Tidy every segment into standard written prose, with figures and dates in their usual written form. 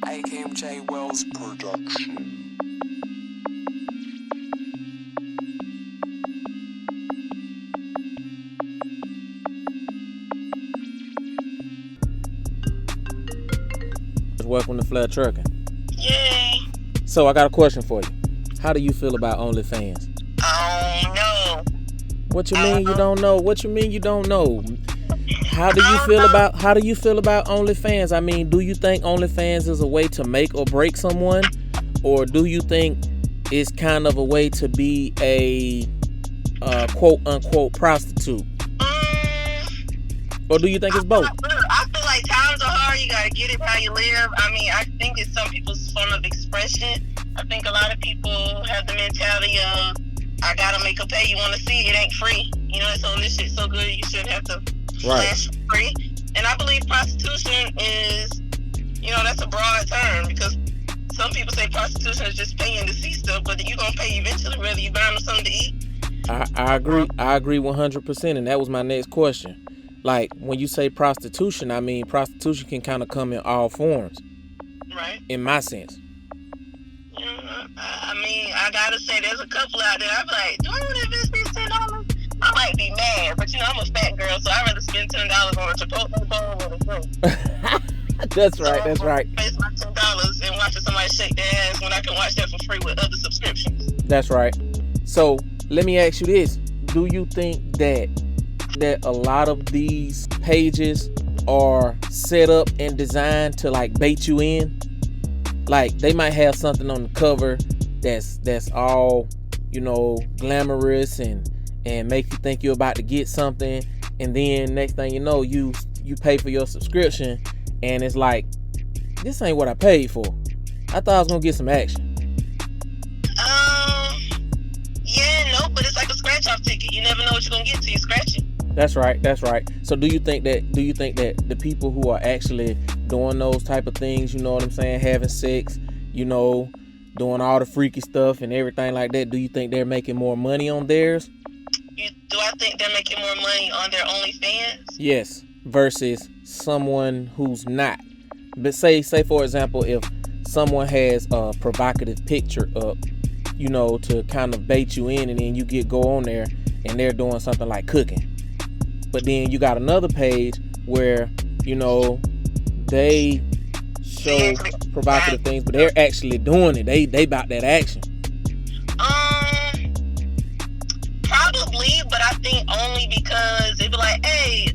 AKMJ Wells Production. Welcome to Flat Trucking. Yay. So I got a question for you. How do you feel about OnlyFans? I don't know. What you mean you don't know? What you mean you don't know? How do you feel about OnlyFans? I mean, do you think OnlyFans is a way to make or break someone? Or do you think it's kind of a way to be a quote unquote prostitute? Or do you think it's both? I feel like times are hard. You gotta get it how you live. I mean, I think it's some people's form of expression. I think a lot of people have the mentality of, I gotta make a pay. You want to see it ain't free. You know, so this shit's so good, you shouldn't have to flash free. And I believe prostitution is, you know, that's a broad term, because some people say prostitution is just paying to see stuff, but you're gonna pay eventually, whether you buy them something to eat. I agree 100%, and that was my next question. Like, when you say prostitution, I mean, prostitution can kind of come in all forms. Right. In my sense. I mean, I gotta say, there's a couple out there. I'm like, do I want to invest these $10? I might be mad, but you know, I'm a fat girl, so I'd rather spend $10 on a Chipotle bowl with a drink. That's right. That's right. Waste my $10 and watching somebody shake their ass when I can watch that for free with other subscriptions. That's right. So let me ask you this: do you think that a lot of these pages are set up and designed to like bait you in? Like, they might have something on the cover that's all, you know, glamorous and make you think you're about to get something, and then next thing you know, you pay for your subscription and it's like, this ain't what I paid for. I thought I was gonna get some action. Yeah, no, but it's like a scratch off ticket. You never know what you're gonna get till you scratch it. That's right. So do you think that the people who are actually doing those type of things, you know what I'm saying, having sex, you know, doing all the freaky stuff and everything like that, do you think they're making more money on theirs? Do I think they're making more money on their OnlyFans? Yes, versus someone who's not. But say for example, if someone has a provocative picture up, you know, to kind of bait you in, and then you go on there and they're doing something like cooking. But then you got another page where, you know, they show provocative things, but they're actually doing it. They about that action. Probably, but I think only because they be like, hey,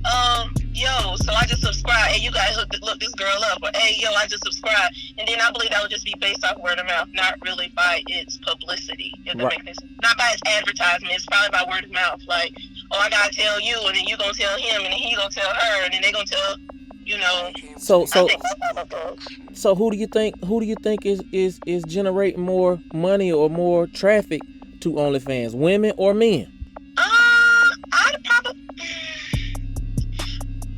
yo, so I just subscribed. Hey, you guys look this girl up. Or, hey, yo, I just subscribed. And then I believe that would just be based off word of mouth, not really by its publicity. If that makes sense. Not by its advertisement. It's probably by word of mouth. Like, oh, I gotta tell you, and then you gonna tell him, and then he gonna tell her, and then they gonna tell, you know. So who do you think is generating more money or more traffic to OnlyFans, women or men? I'd probably.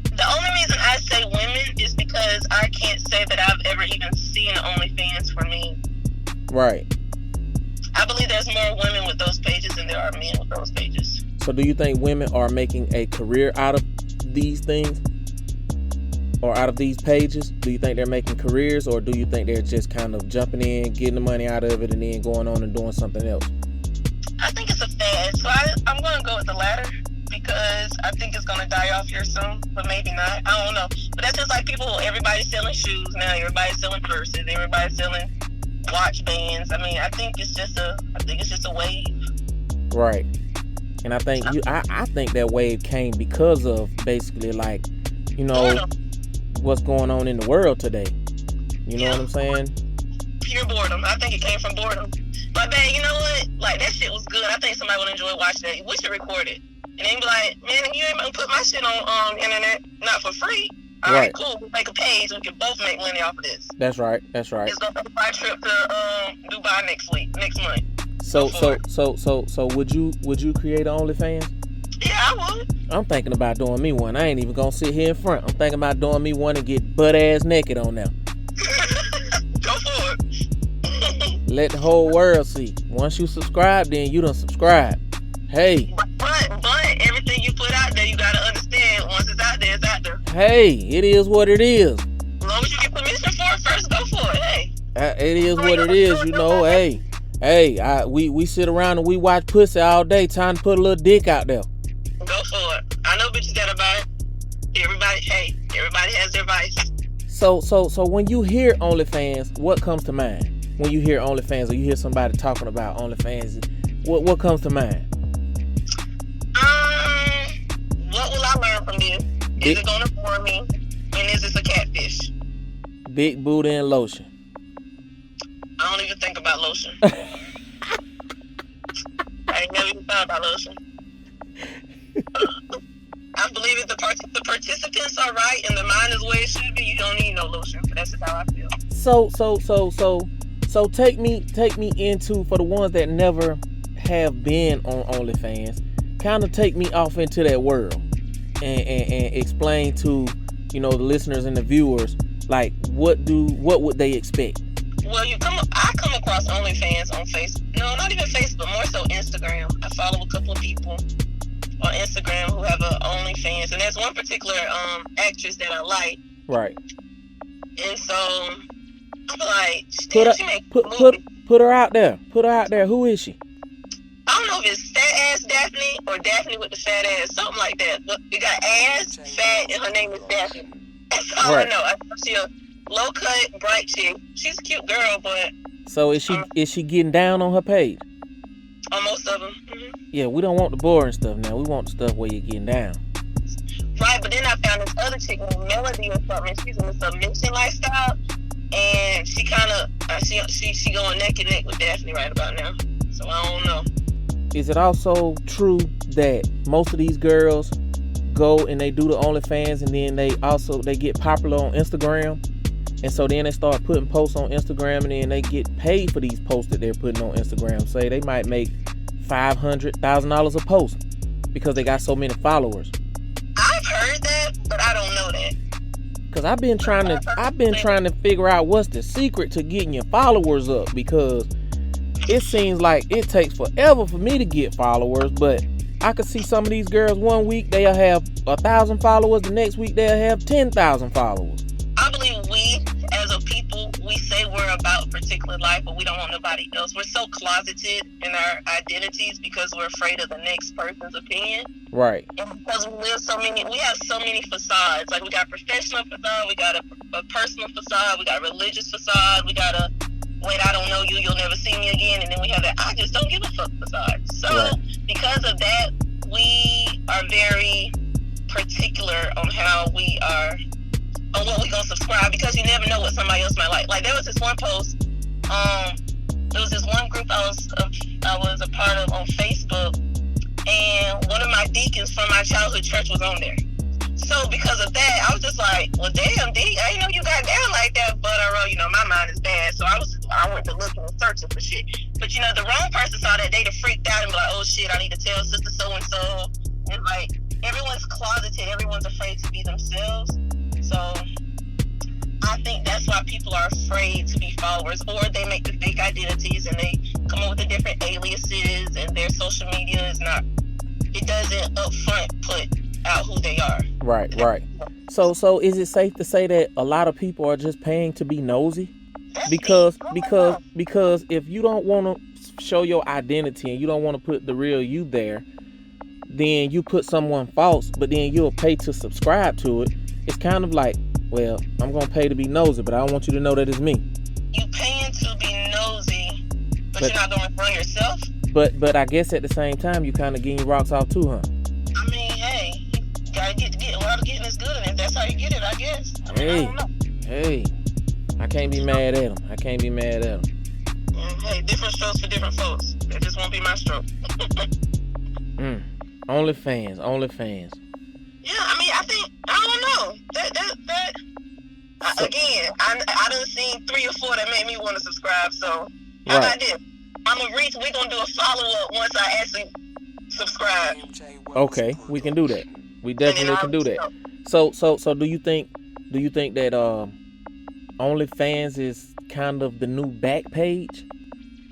The only reason I say women is because I can't say that I've ever even seen OnlyFans for men. Right. I believe there's more women with those pages than there are men with those pages. So do you think women are making a career out of these things? Or out of these pages? Do you think they're making careers, or do you think they're just kind of jumping in, getting the money out of it, and then going on and doing something else? I think it's a fad. So I'm going to go with the latter, because I think it's going to die off here soon, but maybe not. I don't know. But that's just like everybody's selling shoes now. Everybody's selling purses. Everybody's selling watch bands. I mean, I think it's just a wave. Right. And I think I think that wave came because of basically, like, you know, what's going on in the world today. You know what I'm saying? Pure boredom. I think it came from boredom. But babe, you know what? Like, that shit was good. I think somebody would enjoy watching it. We should record it. And then be like, man, you ain't gonna put my shit on internet, not for free. All right, cool. We'll make a page. We can both make money off of this. That's right. It's gonna be my trip to Dubai next month. So would you create an OnlyFans? Yeah, I would. I'm thinking about doing me one. I ain't even gonna sit here in front. I'm thinking about doing me one and get butt ass naked on there. Go for it. Let the whole world see. Once you subscribe, then you done subscribe. Hey. But everything you put out there, you gotta understand. Once it's out there, it's out there. Hey, it is what it is. As long as you get permission for it, first go for it. Hey. It is what it is, you know. We sit around and we watch pussy all day. Time to put a little dick out there. Go for it. I know bitches that are about it. Everybody has their vice. So when you hear OnlyFans, what comes to mind? When you hear OnlyFans or you hear somebody talking about OnlyFans, what comes to mind? What will I learn from this? Is it gonna bore me? And is this a catfish? Big booty and lotion. I don't even think about lotion. I ain't never even thought about lotion. I believe if the participants are right and the mind is the way it should be, you don't need no lotion. But that's just how I feel. So take me into, for the ones that never have been on OnlyFans, kind of take me off into that world and explain to, you know, the listeners and the viewers, like what would they expect? Well, I come across OnlyFans on Facebook. No, not even Facebook, more so Instagram. I follow a couple of people on Instagram who have a OnlyFans, and there's one particular actress that I like. Right. And so I'm like, put her out there. Put her out there. Who is she? I don't know if it's fat ass Daphne or Daphne with the fat ass, something like that. But you got ass, fat, and her name is Daphne. That's all I know. I know she a low cut, bright chick. She's a cute girl, but so is she getting down on her page? On most of them. Mm-hmm. Yeah, we don't want the boring stuff now. We want the stuff where you're getting down. Right, but then I found this other chick named Melody or something. She's in the submission lifestyle, and she kind of she going neck and neck with Daphne right about now. So I don't know. Is it also true that most of these girls go and they do the OnlyFans and then they get popular on Instagram, and so then they start putting posts on Instagram and then they get paid for these posts that they're putting on Instagram? Say they might make $500,000 a post because they got so many followers. I've heard that, but I don't know that. Cause I've been trying to figure out what's the secret to getting your followers up, because it seems like it takes forever for me to get followers, but I could see some of these girls one week they'll have 1,000 followers, the next week they'll have 10,000 followers. I believe we, as a people, we say we're about a particular life, but we don't want nobody else. We're so closeted in our identities because we're afraid of the next person's opinion. Right. And because we have so many facades. Like we got professional facade, we got a personal facade, we got a religious facade, we got a wait, I don't know you, you'll never see me again, and then we have that I just don't give a fuck facade. So right. Because of that, we are very particular on how we are, on what we gonna subscribe, because you never know what somebody else might like. Like there was this one post, there was this one group I was a part of on Facebook, and one of my deacons from my childhood church was on there. So because of that, I was just like, well, damn, D, I didn't know you got down like that, but my mind is bad. So I went to looking and searching for shit. But the wrong person saw that, they'd have freaked out and be like, oh shit, I need to tell sister so-and-so. And like, everyone's closeted, everyone's afraid to be themselves. So I think that's why people are afraid to be followers, or they make the fake identities and they come up with the different aliases, and their social media it doesn't upfront put out who they are. Right. So is it safe to say that a lot of people are just paying to be nosy? Because if you don't want to show your identity and you don't want to put the real you there, then you put someone false, but then you'll pay to subscribe to it. It's kind of like, well, I'm gonna pay to be nosy, but I don't want you to know that it's me. You paying to be nosy, but you're not gonna run yourself. But I guess at the same time, you kind of getting your rocks off too, huh? I mean, hey, you gotta get a lot of getting is good, and if that's how you get it, I guess. I don't know. Hey, I can't be mad at him. Hey, different strokes for different folks. That just won't be my stroke. OnlyFans. Yeah, I mean, I don't know. Again, I done seen 3 or 4 that made me want to subscribe. So how about this? We're gonna do a follow-up once I actually subscribe. Okay, we can do that. We definitely can do that. So do you think that OnlyFans is kind of the new Backpage?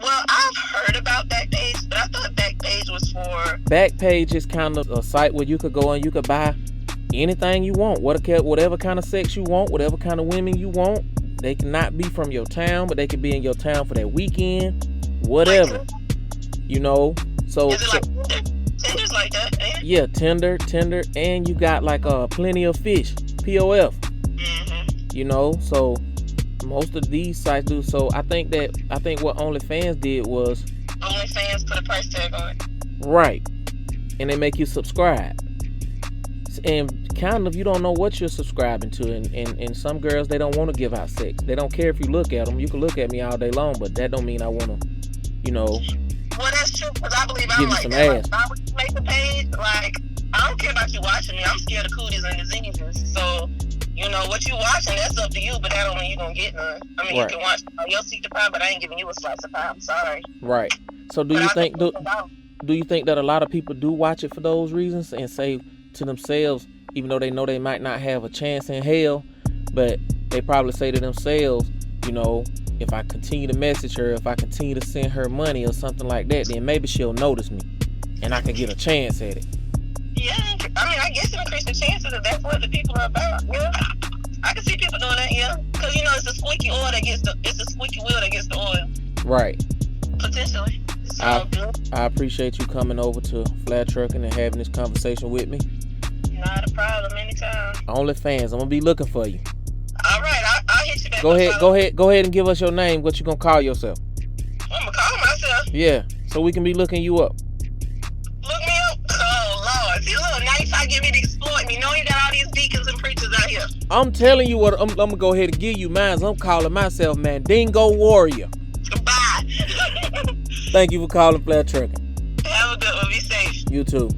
Well, I've heard about Backpage, but I thought Backpage was for... Backpage is kind of a site where you could go and you could buy anything you want, whatever kind of sex you want, whatever kind of women you want. They cannot be from your town, but they can be in your town for that weekend, whatever. You know, so is it like Tinder's like that? Ain't it? Yeah, Tinder, and you got like plenty of fish, POF. You know, so most of these sites do. So I think what OnlyFans did was OnlyFans put a price tag on it. Right, and they make you subscribe. And kind of, you don't know what you're subscribing to, and some girls, they don't want to give out sex. They don't care if you look at them. You can look at me all day long, but that don't mean I want to, you know. Well, that's true, because I believe give I'm you like some that. ass. Like, if I would make a page, like, I don't care about you watching me. I'm scared of cooties and diseases. So, you know, what you watching, that's up to you, but that don't mean you're going to get none. I mean, Right. You can watch your seek the pie, but I ain't giving you a slice of pie. I'm sorry. Right. So do you think that a lot of people do watch it for those reasons and say to themselves, even though they know they might not have a chance in hell, but they probably say to themselves, you know, if I continue to message her, if I continue to send her money or something like that, then maybe she'll notice me and I can get a chance at it. Yeah, I mean, I guess it increases the chances if that's what the people are about. Yeah, I can see people doing that. Yeah, because you know it's the squeaky wheel that gets the oil. Right. Potentially. So I appreciate you coming over to Flat Trucking and having this conversation with me. Not a problem. Anytime. OnlyFans, I'm gonna be looking for you. All right, I'll hit you back. Go ahead and give us your name. What you gonna call yourself? I'm gonna call myself. Yeah, so we can be looking you up. Look me up. Oh Lord, see, look, now you try to get me to exploit me. Know you got all these deacons and preachers out here. I'm telling you what, I'm gonna go ahead and give you mine. I'm calling myself Mandingo Warrior. Goodbye. Thank you for calling Flat Trucking. Have a good one. Be safe. You too.